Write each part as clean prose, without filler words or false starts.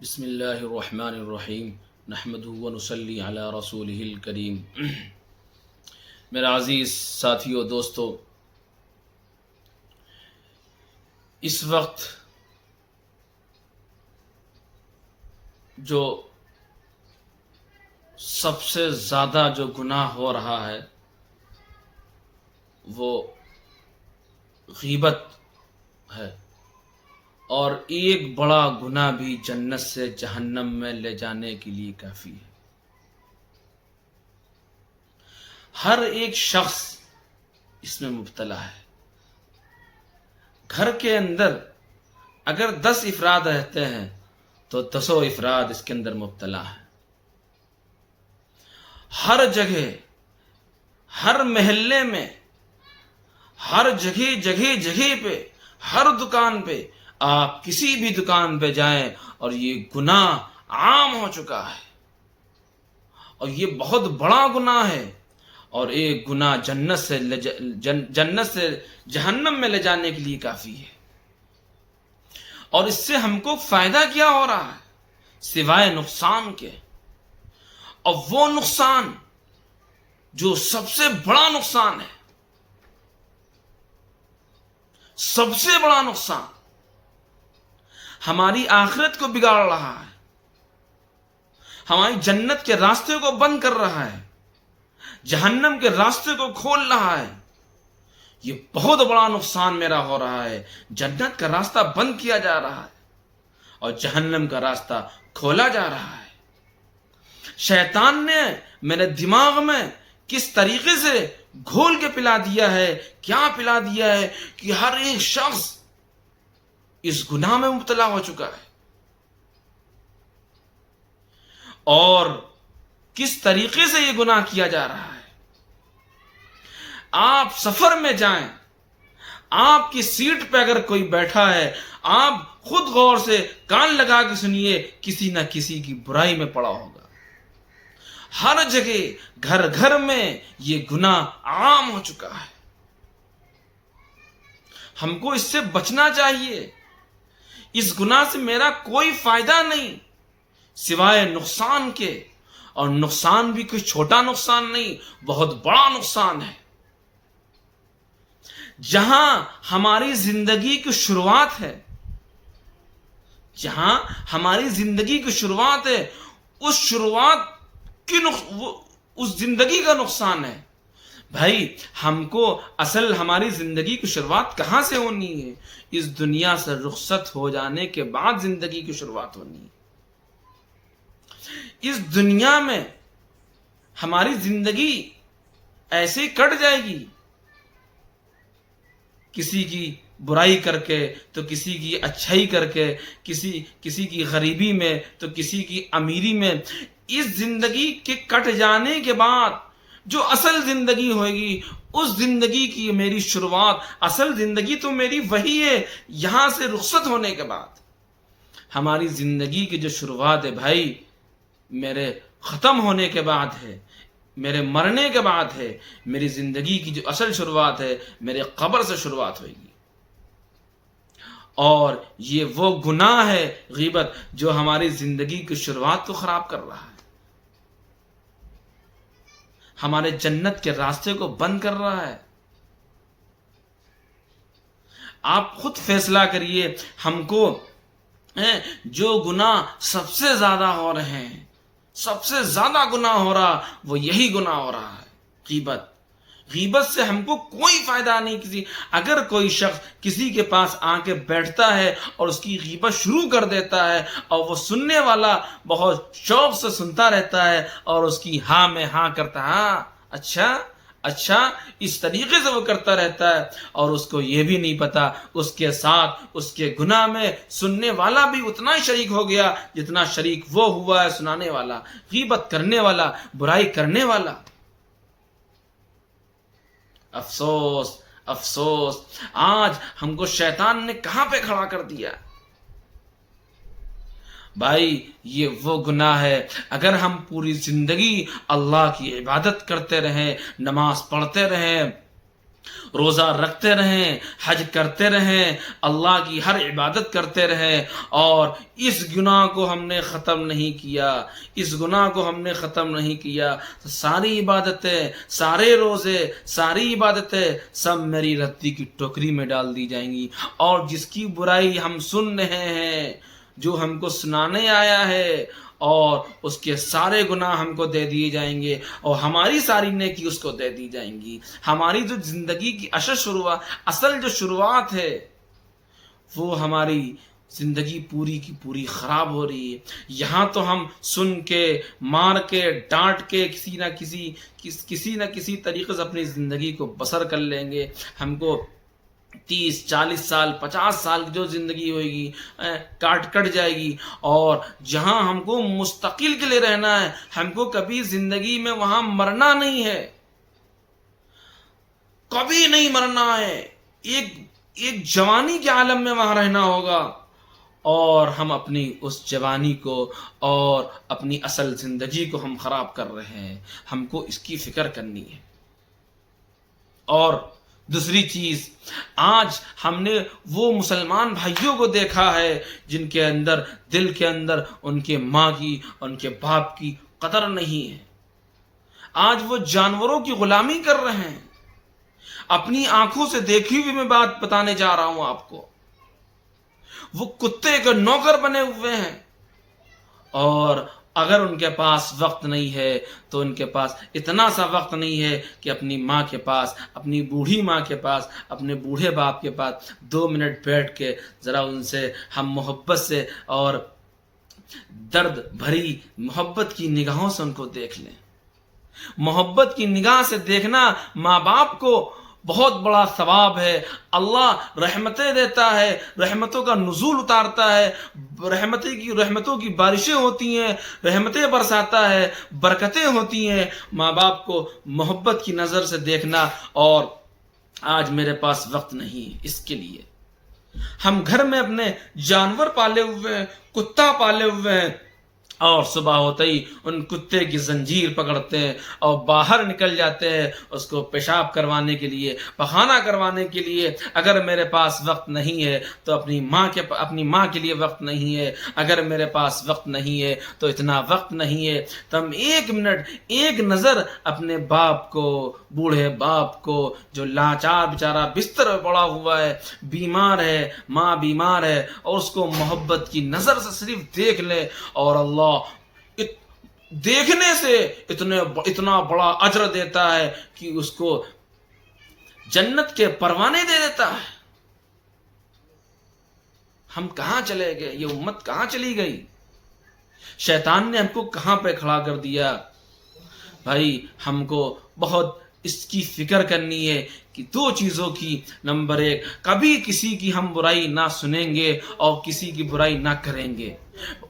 بسم اللہ الرحمن الرحیم نحمدہ و نصلی علی رسولہ الکریم۔ میرا عزیز ساتھیو، دوستو، اس وقت جو سب سے زیادہ جو گناہ ہو رہا ہے وہ غیبت ہے، اور ایک بڑا گناہ بھی جنت سے جہنم میں لے جانے کے لیے کافی ہے۔ ہر ایک شخص اس میں مبتلا ہے۔ گھر کے اندر اگر 10 افراد رہتے ہیں تو 10 افراد اس کے اندر مبتلا ہیں۔ ہر جگہ، ہر محلے میں، ہر جگہ پہ، ہر دکان پہ، آپ کسی بھی دکان پہ جائیں اور یہ گناہ عام ہو چکا ہے، اور یہ بہت بڑا گناہ ہے، اور ایک گناہ جنت سے جہنم میں لے جانے کے لیے کافی ہے۔ اور اس سے ہم کو فائدہ کیا ہو رہا ہے سوائے نقصان کے؟ اور وہ نقصان جو سب سے بڑا نقصان ہے، سب سے بڑا نقصان ہماری آخرت کو بگاڑ رہا ہے، ہماری جنت کے راستے کو بند کر رہا ہے، جہنم کے راستے کو کھول رہا ہے۔ یہ بہت بڑا نقصان میرا ہو رہا ہے۔ جنت کا راستہ بند کیا جا رہا ہے اور جہنم کا راستہ کھولا جا رہا ہے۔ شیطان نے میرے دماغ میں کس طریقے سے گھول کے پلا دیا ہے، کیا پلا دیا ہے کہ ہر ایک شخص اس گناہ میں مبتلا ہو چکا ہے۔ اور کس طریقے سے یہ گناہ کیا جا رہا ہے؟ آپ سفر میں جائیں، آپ کی سیٹ پہ اگر کوئی بیٹھا ہے، آپ خود غور سے کان لگا کے سنیے، کسی نہ کسی کی برائی میں پڑا ہوگا۔ ہر جگہ، گھر گھر میں یہ گناہ عام ہو چکا ہے۔ ہم کو اس سے بچنا چاہیے۔ اس گناہ سے میرا کوئی فائدہ نہیں سوائے نقصان کے، اور نقصان بھی کوئی چھوٹا نقصان نہیں، بہت بڑا نقصان ہے۔ جہاں ہماری زندگی کی شروعات ہے، جہاں ہماری زندگی کی شروعات ہے، اس شروعات کی اس زندگی کا نقصان ہے۔ بھائی، ہم کو اصل ہماری زندگی کی شروعات کہاں سے ہونی ہے؟ اس دنیا سے رخصت ہو جانے کے بعد زندگی کی شروعات ہونی ہے۔ اس دنیا میں ہماری زندگی ایسے ہی کٹ جائے گی، کسی کی برائی کر کے تو کسی کی اچھائی کر کے، کسی کی غریبی میں تو کسی کی امیری میں۔ اس زندگی کے کٹ جانے کے بعد جو اصل زندگی ہوئے گی، اس زندگی کی میری شروعات، اصل زندگی تو میری وہی ہے یہاں سے رخصت ہونے کے بعد۔ ہماری زندگی کی جو شروعات ہے بھائی، میرے ختم ہونے کے بعد ہے، میرے مرنے کے بعد ہے۔ میری زندگی کی جو اصل شروعات ہے میرے قبر سے شروعات ہوئے گی۔ اور یہ وہ گناہ ہے غیبت جو ہماری زندگی کی شروعات کو خراب کر رہا ہے، ہمارے جنت کے راستے کو بند کر رہا ہے۔ آپ خود فیصلہ کریے، ہم کو جو گناہ سب سے زیادہ ہو رہے ہیں، سب سے زیادہ گناہ ہو رہا، وہ یہی گناہ ہو رہا ہے، غیبت۔ غیبت سے ہم کو کوئی فائدہ نہیں۔ اگر کوئی شخص کسی کے پاس آ کے بیٹھتا ہے اور اس کی غیبت شروع کر دیتا ہے، اور وہ سننے والا بہت شوق سے سنتا رہتا ہے اور اس کی ہاں میں ہاں کرتا ہے، ہاں اچھا، اس طریقے سے وہ کرتا رہتا ہے، اور اس کو یہ بھی نہیں پتا اس کے ساتھ اس کے گناہ میں سننے والا بھی اتنا ہی شریک ہو گیا جتنا شریک وہ ہوا ہے سنانے والا، غیبت کرنے والا، برائی کرنے والا۔ افسوس، آج ہم کو شیطان نے کہاں پہ کھڑا کر دیا؟ بھائی، یہ وہ گناہ ہے، اگر ہم پوری زندگی اللہ کی عبادت کرتے رہیں، نماز پڑھتے رہیں، روزہ رکھتے رہیں، حج کرتے رہیں، اللہ کی ہر عبادت کرتے رہیں، اور اس گناہ کو ہم نے ختم نہیں کیا، اس گناہ کو ہم نے ختم نہیں کیا تو ساری عبادتیں، سارے روزے، ساری عبادتیں سب میری رتی کی ٹوکری میں ڈال دی جائیں گی، اور جس کی برائی ہم سن رہے ہیں، جو ہم کو سنانے آیا ہے، اور اس کے سارے گناہ ہم کو دے دیے جائیں گے، اور ہماری ساری نیکی اس کو دے دی جائیں گی۔ ہماری جو زندگی کی اصل جو شروعات ہے، وہ ہماری زندگی پوری کی پوری خراب ہو رہی ہے۔ یہاں تو ہم سن کے، مار کے، ڈانٹ کے کسی نہ کسی طریقے سے اپنی زندگی کو بسر کر لیں گے۔ ہم کو 30 40 سال 50 سال کی جو زندگی ہوئے گی کٹ جائے گی، اور جہاں ہم کو مستقل کے لیے رہنا ہے، ہم کو کبھی زندگی میں وہاں مرنا نہیں ہے، کبھی نہیں مرنا ہے، ایک جوانی کے عالم میں وہاں رہنا ہوگا، اور ہم اپنی اس جوانی کو اور اپنی اصل زندگی کو ہم خراب کر رہے ہیں۔ ہم کو اس کی فکر کرنی ہے۔ اور دوسری چیز، آج ہم نے وہ مسلمان بھائیوں کو دیکھا ہے جن کے اندر، دل کے اندر ان کے ماں کی، ان کے باپ کی قدر نہیں ہے۔ آج وہ جانوروں کی غلامی کر رہے ہیں۔ اپنی آنکھوں سے دیکھی ہوئی میں بات بتانے جا رہا ہوں آپ کو، وہ کتے کے نوکر بنے ہوئے ہیں، اور اگر ان کے پاس وقت نہیں ہے تو ان کے پاس اتنا سا وقت نہیں ہے کہ اپنی ماں کے پاس، اپنی بوڑھی ماں کے پاس، اپنے بوڑھے باپ کے پاس 2 منٹ بیٹھ کے ذرا ان سے ہم محبت سے اور درد بھری محبت کی نگاہوں سے ان کو دیکھ لیں۔ محبت کی نگاہ سے دیکھنا ماں باپ کو بہت بڑا ثواب ہے۔ اللہ رحمتیں دیتا ہے، رحمتوں کا نزول اتارتا ہے، رحمتوں کی بارشیں ہوتی ہیں، رحمتیں برساتا ہے، برکتیں ہوتی ہیں۔ ماں باپ کو محبت کی نظر سے دیکھنا، اور آج میرے پاس وقت نہیں اس کے لیے۔ ہم گھر میں اپنے جانور پالے ہوئے ہیں، کتا پالے ہوئے ہیں، اور صبح ہوتے ہی ان کتے کی زنجیر پکڑتے ہیں اور باہر نکل جاتے ہیں اس کو پیشاب کروانے کے لیے، پخانہ کروانے کے لیے۔ اگر میرے پاس وقت نہیں ہے تو اپنی ماں کے لیے وقت نہیں ہے، اگر میرے پاس وقت نہیں ہے تو اتنا وقت نہیں ہے تو ہم 1 منٹ، ایک نظر اپنے باپ کو، بوڑھے باپ کو جو لاچار بیچارہ بستر پہ پڑا ہوا ہے، بیمار ہے، ماں بیمار ہے، اور اس کو محبت کی نظر سے صرف دیکھ لیں، اور اللہ دیکھنے سے اتنا بڑا اجر دیتا ہے کہ اس کو جنت کے پروانے دے دیتا ہے۔ ہم کہاں چلے گئے؟ یہ امت کہاں چلی گئی؟ شیطان نے ہم کو کہاں پہ کھڑا کر دیا؟ بھائی ہم کو بہت اس کی فکر کرنی ہے کہ 2 چیزوں کی۔ نمبر 1، کبھی کسی کی ہم برائی نہ سنیں گے اور کسی کی برائی نہ کریں گے۔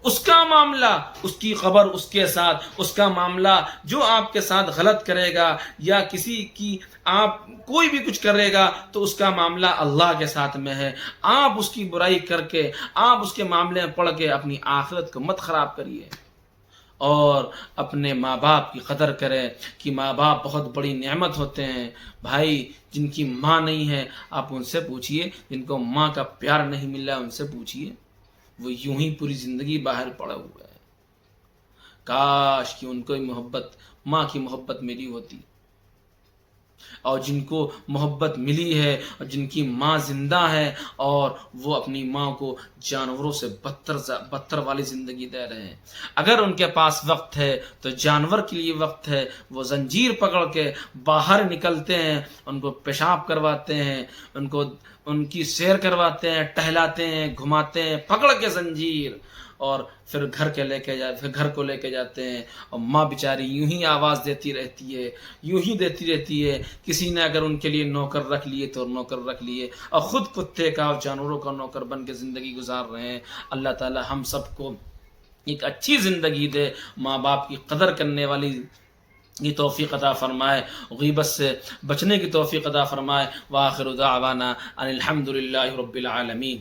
اس کا معاملہ، اس کی خبر اس کے ساتھ، اس کا معاملہ جو آپ کے ساتھ غلط کرے گا یا کسی کی آپ کوئی بھی کچھ کرے گا تو اس کا معاملہ اللہ کے ساتھ میں ہے۔ آپ اس کی برائی کر کے، آپ اس کے معاملے میں پڑھ کے اپنی آخرت کو مت خراب کریے، اور اپنے ماں باپ کی قدر کریں کہ ماں باپ بہت بڑی نعمت ہوتے ہیں۔ بھائی جن کی ماں نہیں ہے آپ ان سے پوچھئے، جن کو ماں کا پیار نہیں مل رہا ان سے پوچھئے، وہ یوں ہی پوری زندگی باہر پڑے ہوئے ہیں۔ کاش کہ ان کو محبت، ماں کی محبت ملی ہوتی، اور جن کو محبت ملی ہے اور جن کی ماں زندہ ہے اور وہ اپنی ماں کو جانوروں سے بدتر والی زندگی دے رہے ہیں۔ اگر ان کے پاس وقت ہے تو جانور کے لیے وقت ہے، وہ زنجیر پکڑ کے باہر نکلتے ہیں، ان کو پیشاب کرواتے ہیں، ان کی سیر کرواتے ہیں، ٹہلاتے ہیں، گھماتے ہیں پکڑ کے زنجیر، اور پھر گھر کو لے کے جاتے ہیں، اور ماں بیچاری یوں ہی آواز دیتی رہتی ہے۔ کسی نے اگر ان کے لیے نوکر رکھ لیے تو نوکر رکھ لیے، اور خود کتے کا اور جانوروں کا نوکر بن کے زندگی گزار رہے ہیں۔ اللہ تعالی ہم سب کو ایک اچھی زندگی دے، ماں باپ کی قدر کرنے والی یہ توفیق عطا فرمائے، غیبت سے بچنے کی توفیق عطا فرمائے۔ وآخر دعوانا ان الحمد للہ رب العالمین۔